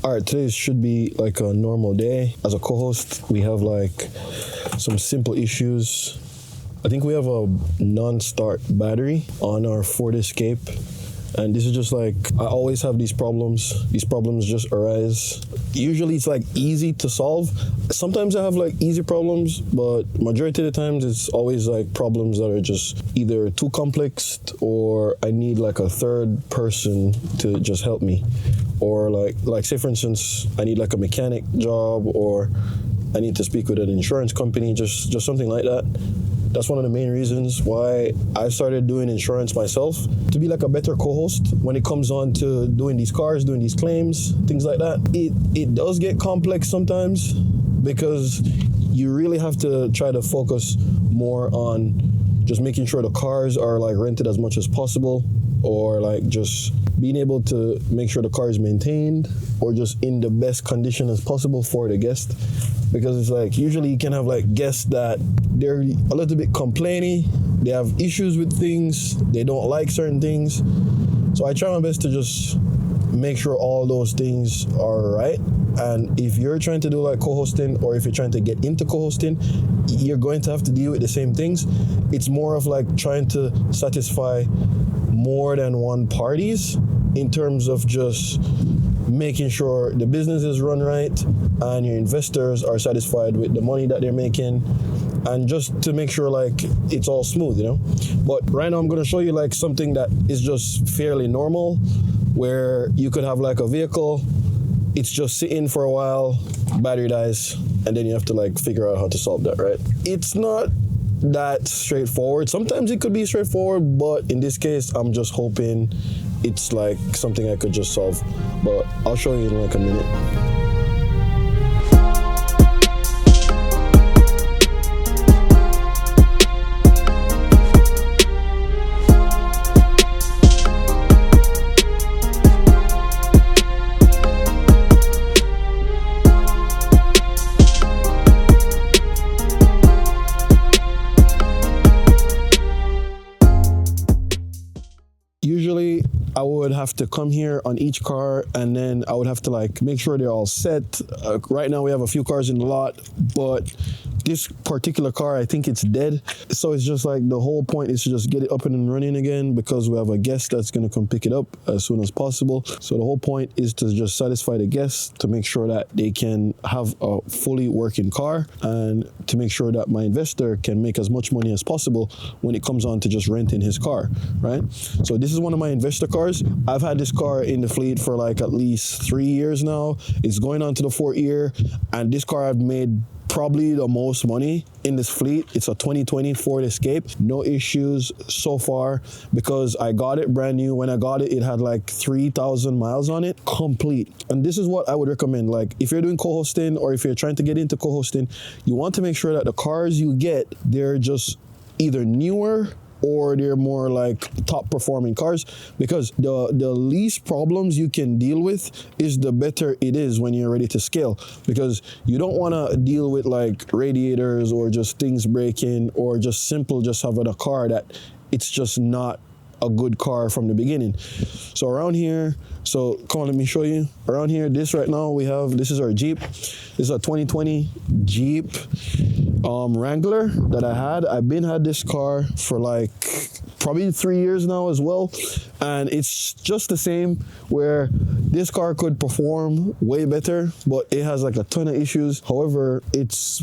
All right, today should be like a normal day. As a co-host, we have like some simple issues. I think we have a non-start battery on our Ford Escape. And this is just like, I always have these problems. These problems just arise. Usually it's like easy to solve. Sometimes I have like easy problems, but majority of the times it's always like problems that are just either too complex or I need like a third person to just help me. Or like say for instance, I need like a mechanic job or I need to speak with an insurance company, just something like that. That's one of the main reasons why I started doing insurance myself, to be like a better co-host when it comes on to doing these cars, doing these claims, things like that. It does get complex sometimes because you really have to try to focus more on just making sure the cars are like rented as much as possible, or like just being able to make sure the car is maintained or just in the best condition as possible for the guest. Because it's like, usually you can have like guests that they're a little bit complaining, they have issues with things, they don't like certain things. So I try my best to just make sure all those things are right. And if you're trying to do like co-hosting, or if you're trying to get into co-hosting, you're going to have to deal with the same things. It's more of like trying to satisfy more than one parties in terms of just making sure the business is run right and your investors are satisfied with the money that they're making, and just to make sure like it's all smooth, you know. But right now I'm going to show you like something that is just fairly normal, where you could have like a vehicle, it's just sitting for a while, battery dies, and then you have to like figure out how to solve that, right? It's not that straightforward. Sometimes it could be straightforward, but in this case I'm just hoping it's like something I could just solve. But I'll show you in like a minute. Usually I would have to come here on each car, and then I would have to like make sure they're all set. Right now we have a few cars in the lot, but this particular car, I think it's dead. So it's just like the whole point is to just get it up and running again, because we have a guest that's gonna come pick it up as soon as possible. So the whole point is to just satisfy the guests, to make sure that they can have a fully working car, and to make sure that my investor can make as much money as possible when it comes on to just renting his car, right? So this is one of my investor cars. I've had this car in the fleet for like at least 3 years now. It's going on to the 4th year, and this car I've made probably the most money in this fleet. It's a 2020 Ford Escape. No issues so far, because I got it brand new. When I got it, it had like 3,000 miles on it, complete. And this is what I would recommend. Like if you're doing co-hosting, or if you're trying to get into co-hosting, you want to make sure that the cars you get, they're just either newer or they're more like top performing cars, because the least problems you can deal with is the better it is when you're ready to scale. Because you don't want to deal with like radiators or just things breaking, or just having a car that it's just not a good car from the beginning. So around here, so come on, let me show you. Around here, this right now we have, this is our Jeep. This is a 2020 Jeep Wrangler that I had. I've had this car for like probably 3 years now as well, and it's just the same, where this car could perform way better, but it has like a ton of issues. However, it's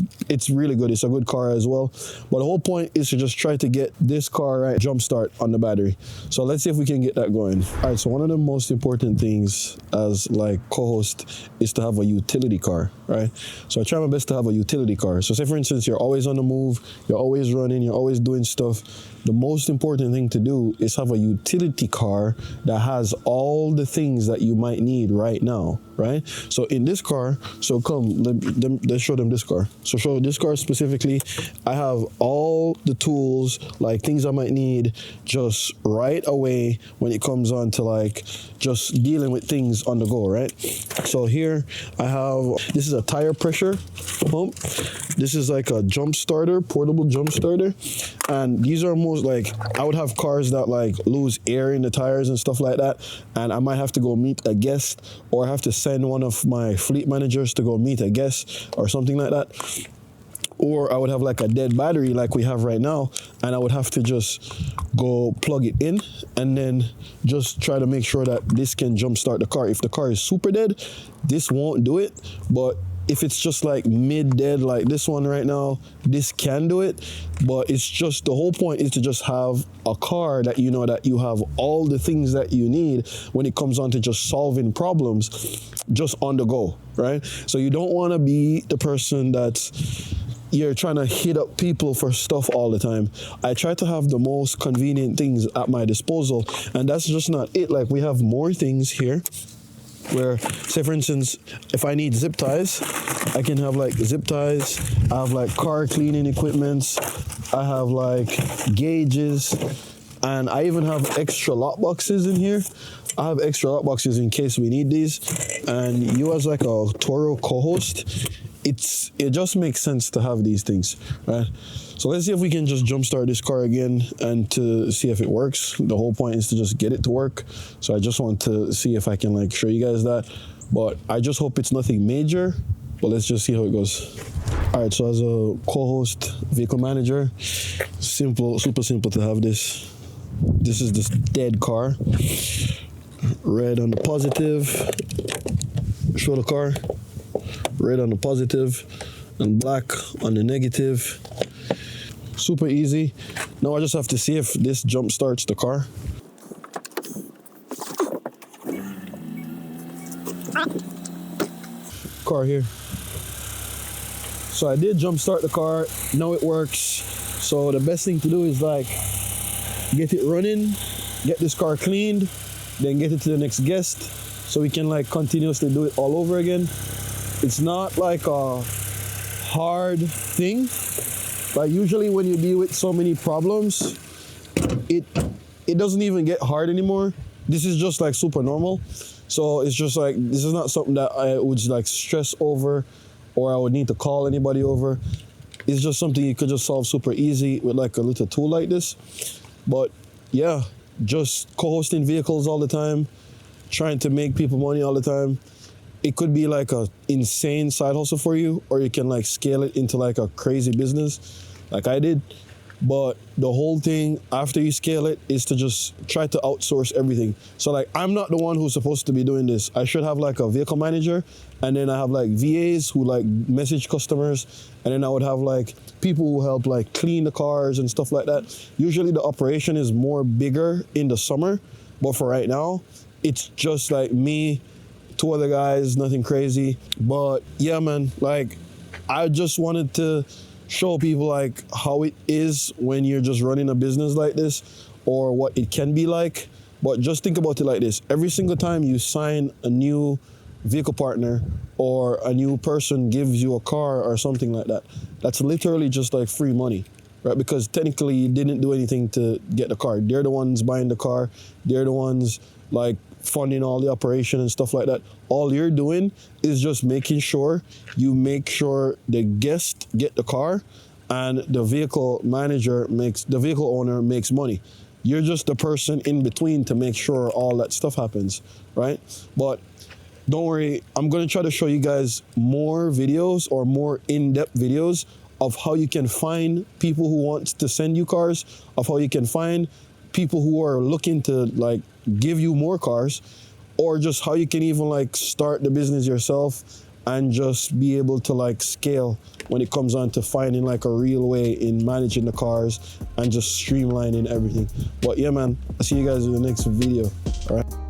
really good. It's a good car as well. But the whole point is to just try to get this car right, jump start on the battery. So let's see if we can get that going. All right, so one of the most important things as like co-host is to have a utility car, right? So I try my best to have a utility car. So say for instance, you're always on the move, you're always running, you're always doing stuff. The most important thing to do is have a utility car that has all the things that you might need right now, right? So in this car, so come, let's show them this car. So show this car specifically, I have all the tools, like things I might need just right away when it comes on to like just dealing with things on the go, right? So here I have, this is a tire pressure pump. This is like a jump starter, portable jump starter. And these are most like, I would have cars that like lose air in the tires and stuff like that. And I might have to go meet a guest, or I have to send one of my fleet managers to go meet a guest or something like that. Or I would have like a dead battery like we have right now, and I would have to just go plug it in and then just try to make sure that this can jumpstart the car. If the car is super dead, this won't do it. But if it's just like mid-dead like this one right now, this can do it. But it's just, the whole point is to just have a car that you know that you have all the things that you need when it comes on to just solving problems just on the go, right? So you don't want to be the person that's, you're trying to hit up people for stuff all the time. I try to have the most convenient things at my disposal, and that's just not it. Like, we have more things here where, say for instance, if I need zip ties, I can have like zip ties. I have like car cleaning equipments. I have like gauges, and I even have extra lock boxes in here. I have extra lock boxes in case we need these. And you as like a Turo Cohost, it just makes sense to have these things, right? So let's see if we can just jumpstart this car again and to see if it works. The whole point is to just get it to work. So I just want to see if I can like show you guys that. But I just hope it's nothing major, but let's just see how it goes. All right, so as a Cohost vehicle manager, simple, super simple to have this. This is this dead car. Red on the positive, show the car. Red on the positive and black on the negative. Super easy. Now I just have to see if this jump starts the car. Car here. So I did jump start the car. Now it works. So the best thing to do is like get it running, get this car cleaned, then get it to the next guest so we can like continuously do it all over again. It's not like a hard thing. Like usually when you deal with so many problems, it doesn't even get hard anymore. This is just like super normal. So it's just like, this is not something that I would like stress over or I would need to call anybody over. It's just something you could just solve super easy with like a little tool like this. But yeah, just co-hosting vehicles all the time, trying to make people money all the time. It could be like a insane side hustle for you, or you can like scale it into like a crazy business like I did. But the whole thing after you scale it is to just try to outsource everything. So like, I'm not the one who's supposed to be doing this. I should have like a vehicle manager, and then I have like VAs who like message customers, and then I would have like people who help like clean the cars and stuff like that. Usually the operation is more bigger in the summer, but for right now, it's just like me, two other guys, nothing crazy. But yeah, man, like I just wanted to show people like how it is when you're just running a business like this, or what it can be like. But just think about it like this: every single time you sign a new vehicle partner or a new person gives you a car or something like that, that's literally just like free money, right? Because technically you didn't do anything to get the car. They're the ones buying the car. They're the ones like funding all the operation and stuff like that. All you're doing is just making sure the guest get the car and the vehicle owner makes money. You're just the person in between to make sure all that stuff happens, right? But don't worry, I'm gonna try to show you guys more videos or more in-depth videos of how you can find people who want to send you cars, of how you can find people who are looking to like give you more cars, or just how you can even like start the business yourself and just be able to like scale when it comes on to finding like a real way in managing the cars and just streamlining everything. But yeah, man, I'll see you guys in the next video. All right.